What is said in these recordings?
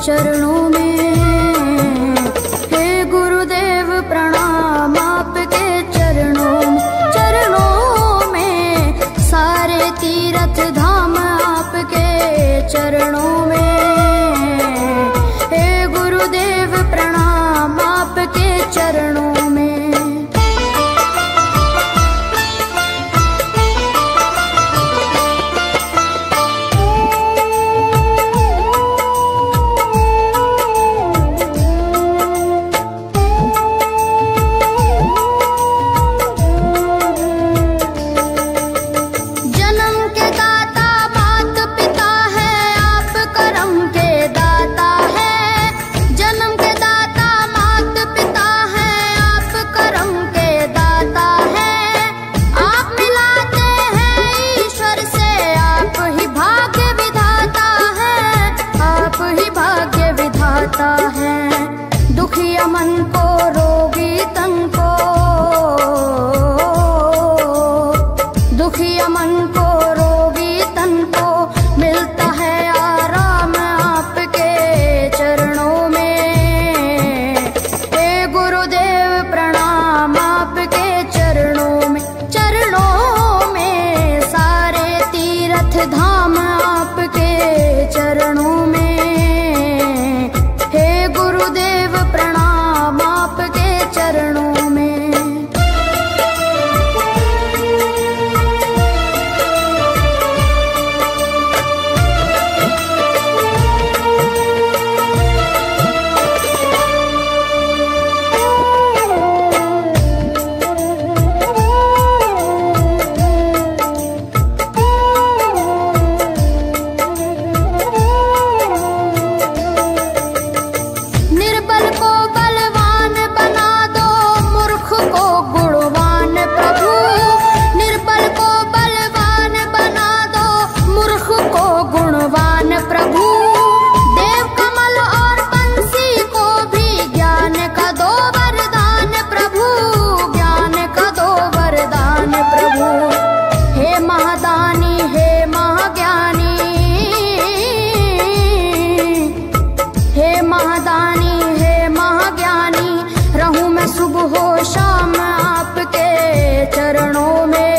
चरणों में। हे गुरुदेव प्रणाम आपके चरणों में, सारे तीर्थ धाम आपके चरणों में। हे गुरुदेव प्रणाम आपके चरणों में। दुखिया मन को रोगी तन को, दुखिया मन को रोगी तन को मिलता है आराम आपके चरणों में। हे गुरुदेव प्रणाम आपके चरणों में, चरणों में सारे तीर्थ धाम आपके चरणों में। गुरुदेव प्रणाम आपके चरणों में। सुबह हो शाम आपके चरणों में।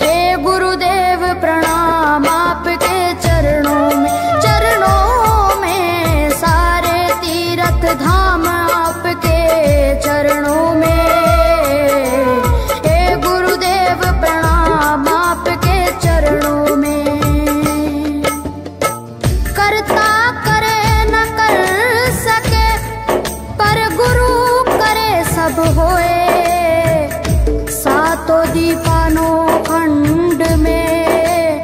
हे गुरुदेव प्रणाम आपके चरणों में, चरणों में सारे तीर्थ धाम आपके चरणों में। हे गुरुदेव प्रणाम आपके चरणों में। करता करे न कर सके पर गुरु करे सब होए। सातों दीपानों खंड में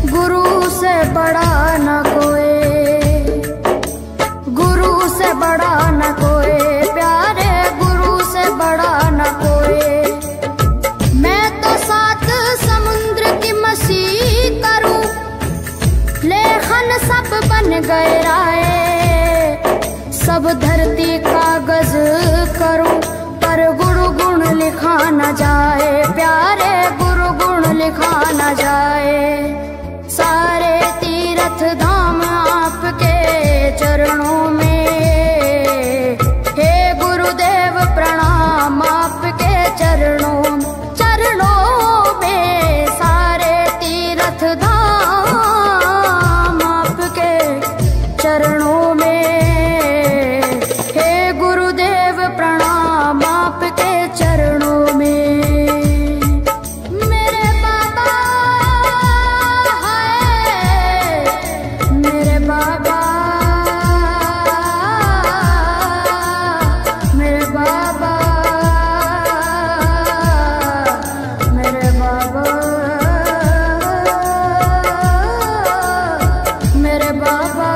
गुरु से बड़ा न कोई, गुरु से बड़ा न कोई, प्यारे गुरु से बड़ा न कोई। मैं तो सात समुद्र की मसीह करूं, लेखन सब बन गए राय। सब धरती कागज करूं पर गुरु गुण लिखा न जाए, प्यारे गुरु गुण लिखा न जाए। सारे तीर्थ धाम आपके चरणों में। हे गुरुदेव प्रणाम आपके चरणों में, चरणों में सारे तीर्थ धाम आपके चरणों में। प्रणाम आपके चरणों में। मेरे बाबा है, मेरे बाबा, मेरे बाबा, मेरे बाबा, मेरे बाबा।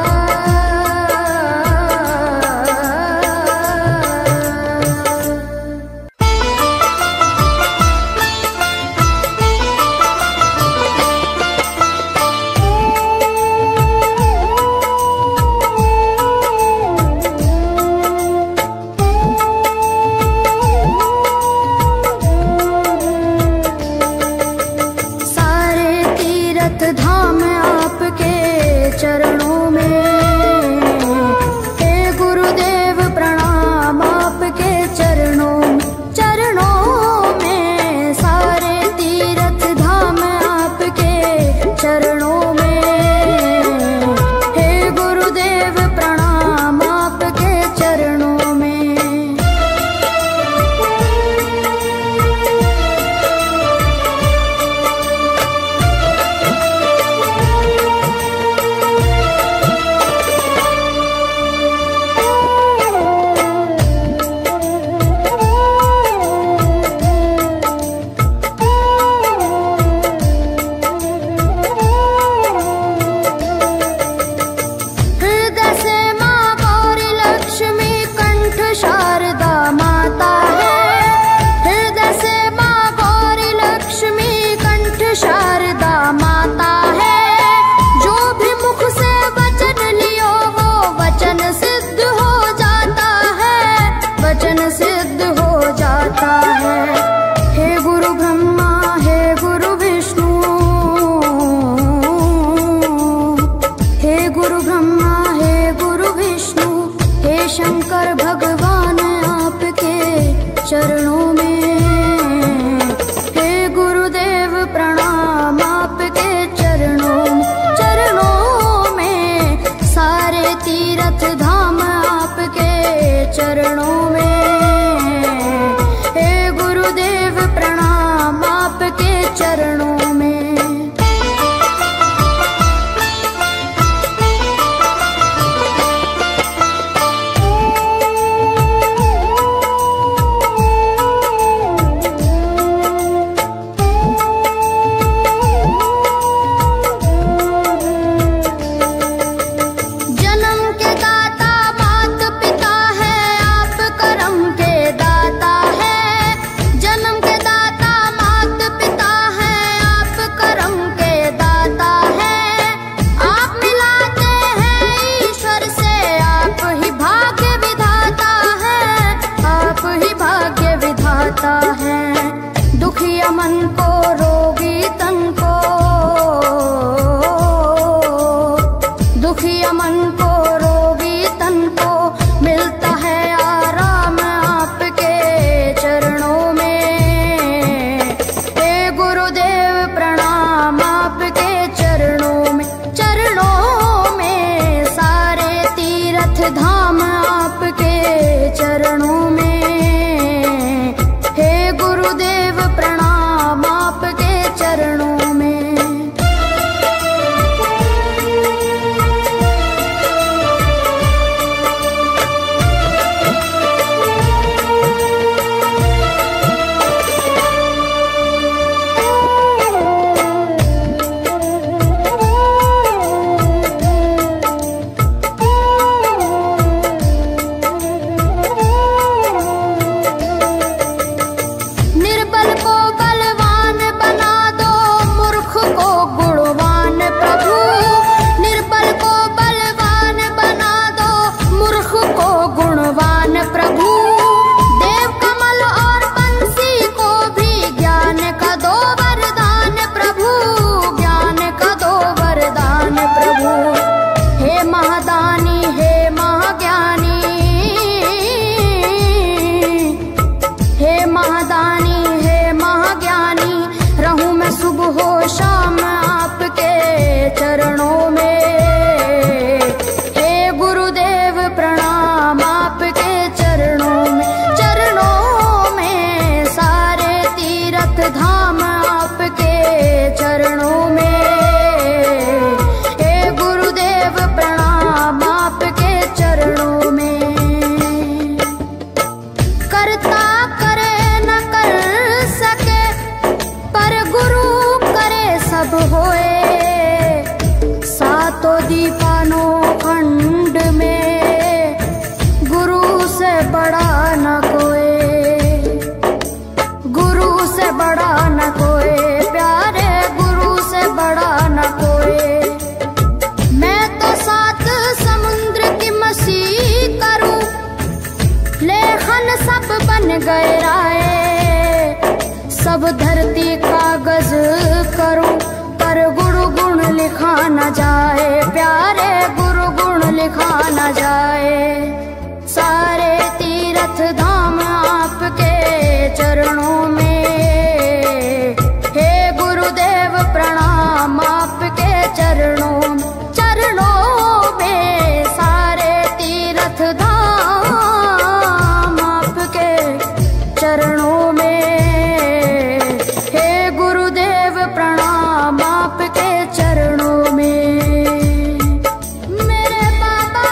को रोगी तन को मिलता है आराम आपके चरणों में। हे गुरुदेव प्रणाम आपके चरणों में, चरणों में सारे तीर्थ धाम आपके चरणों में। हे गुरुदेव प्रणाम आपके चरणों में। निर्बल को बलवान बना दो, मूर्ख को गुणवान प्रभु। निर्बल को बलवान बना दो, मूर्ख को गुणवान प्रभु। देव कमल और बंसी को भी ज्ञान का दो वरदान प्रभु, ज्ञान का दो वरदान प्रभु। हे महादानी हे महाज्ञानी, हे महादानी हे महाज्ञानी, रहूं मैं सुबह हो शाम आपके चरणों में। हे गुरुदेव प्रणाम आपके चरणों में, चरणों में सारे तीर्थ धाम आपके चरणों में। हे गुरुदेव प्रणाम आपके चरणों में। करता करे न कर सके, पर गुरु करे सब होए। सातों दीवानों खंड में गुरु से बड़ा न कोई, गुरु से बड़ा न कोई, प्यारे गुरु से बड़ा न कोई। मैं तो सात समुद्र की मसी करूं, लेखन सब बन गए राय। सब धरती कागज करूं, पर गुरु गुण लिखा न जाए, प्यारे गुरु गुण लिखा न जाए। सारे तीर्थ धाम आपके चरणों में। हे गुरुदेव प्रणाम आपके चरणों में, चरणों में सारे तीर्थ धाम आपके चरणों में। हे गुरुदेव प्रणाम आपके चरणों में। मेरे बाबा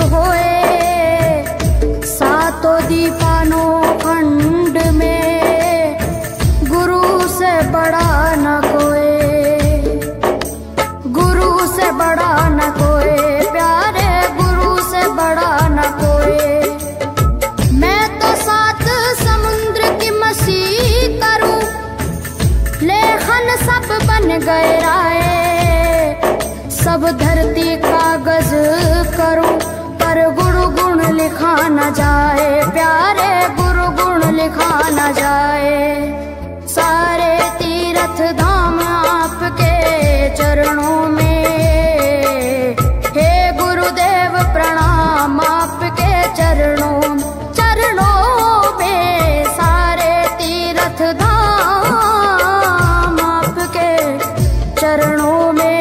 होए, सातों दीपानों खंड में गुरु से बड़ा न कोई, गुरु से बड़ा न कोई, प्यारे गुरु से बड़ा न कोई। मैं तो सात समुद्र की मसी करूं, लेखन सब बन गए राय, सब धरती कागज करूं, पर गुरु गुण लिखा न जाए, प्यारे गुरु गुण लिखा न जाए। सारे तीर्थ धाम आपके चरणों में, हे गुरुदेव प्रणाम आपके चरणों, चरणों में। सारे तीर्थ धाम आपके चरणों में,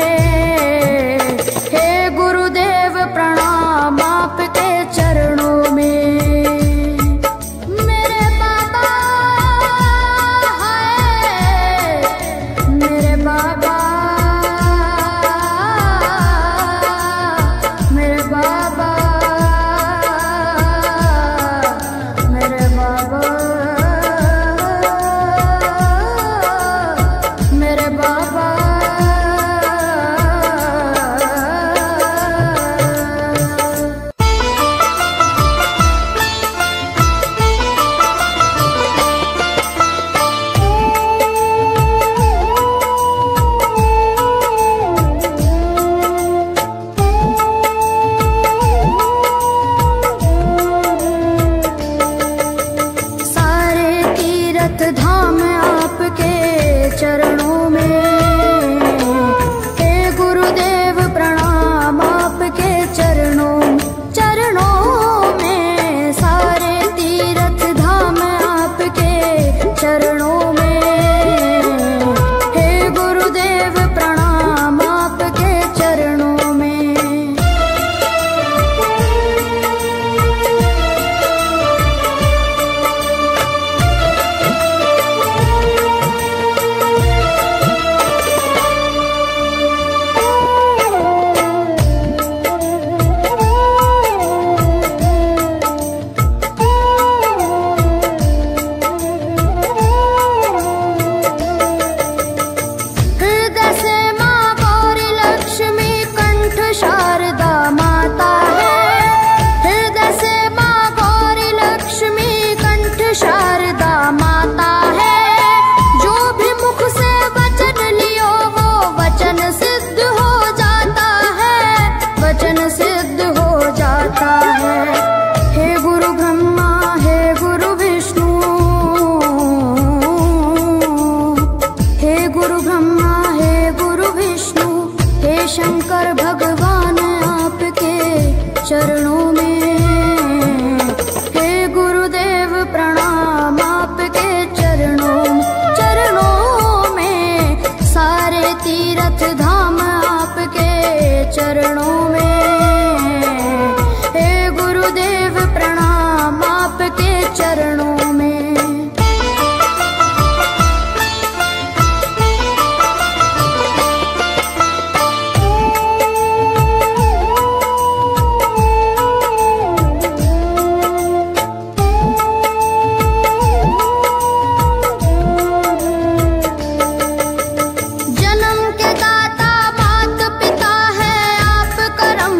चरणों में, हे गुरुदेव प्रणाम आपके चरणों, चरणों में। सारे तीर्थ धाम आपके चरणों में, हे गुरुदेव प्रणाम आपके चरणों में। करम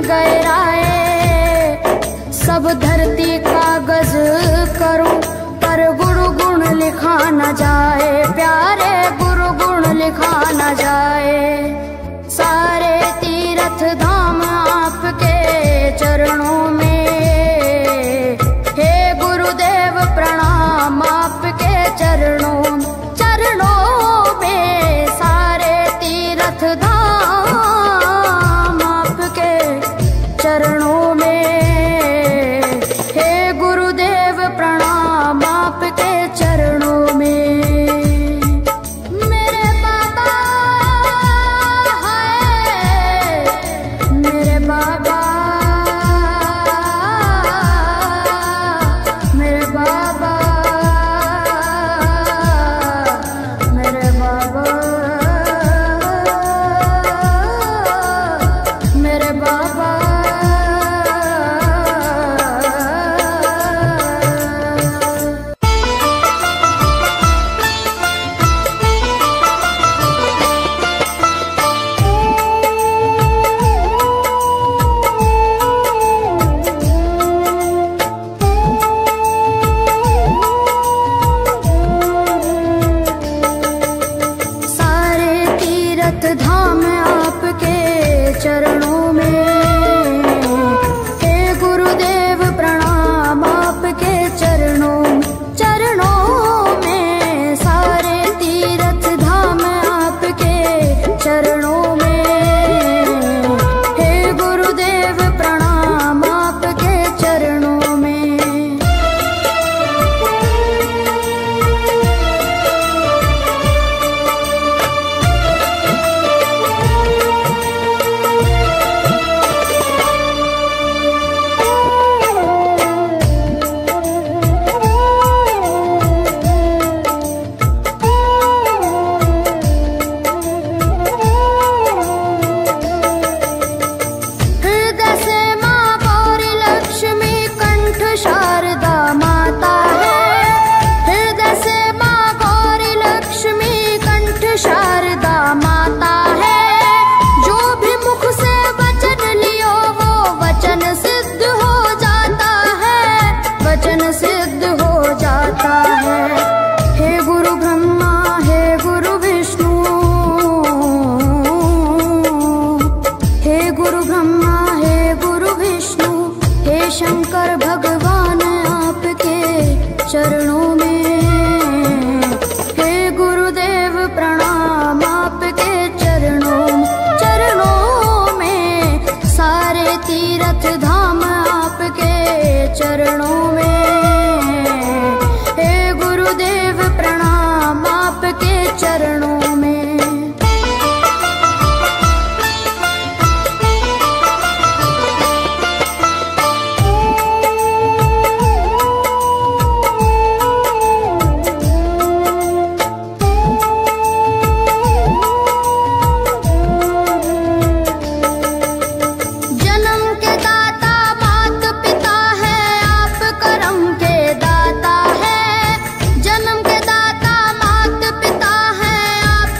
गए राये। सब धरती कागज करूं पर गुरु गुण लिखा न जाए, प्यारे गुरु गुण लिखा न जाए। सारे तीर्थ धाम आपके चरणों में, हे गुरुदेव प्रणाम आपके चरणों में। सारे तीर्थ धाम आपके चरणों में, हे गुरुदेव प्रणाम आपके चरणों में। मेरे बाबा है, मेरे बाबा, मेरे बाबा, मेरे बाबा, मेरे बाबा। सारे तीर्थ धाम आपके चरणों में, हे गुरुदेव प्रणाम आपके चरणों में। सारे तीर्थ धाम आपके चरणों में, हे गुरुदेव प्रणाम आपके चरणों में। हृदय से माँ गौरी लक्ष्मी कंठ शारदा माता है। हृदय से माँ गौरी लक्ष्मी कंठ शारदा माता है। जो भी मुख से वचन लियो वो वचन सिद्ध हो जाता है, वचन सिद्ध हो जाता है। हे गुरु ब्रह्मा, हे गुरु विष्णु, हे गुरु ब्रह्मा, हे गुरु विष्णु, हे शंकर भगवान आपके चरणों में, हे गुरुदेव प्रणाम आपके चरणों में। सारे तीर्थ धाम आपके चरणों में, हे गुरुदेव प्रणाम आपके चरणों में। जन्म के दाता मात पिता है, आप करम के दाता है। जन्म के दाता मात पिता है, आप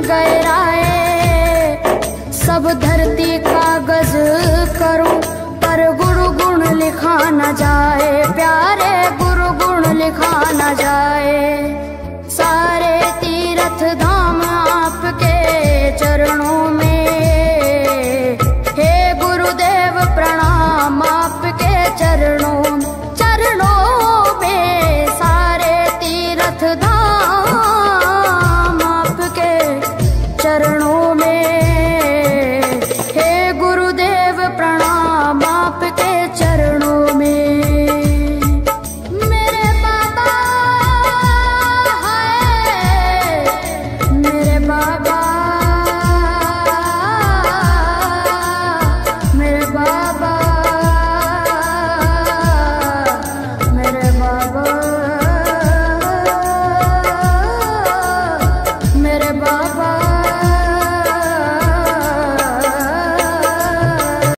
गए राय। सब धरती कागज करूं पर गुरु गुण लिखा न जाए, प्यारे गुरु गुण लिखा न जाए।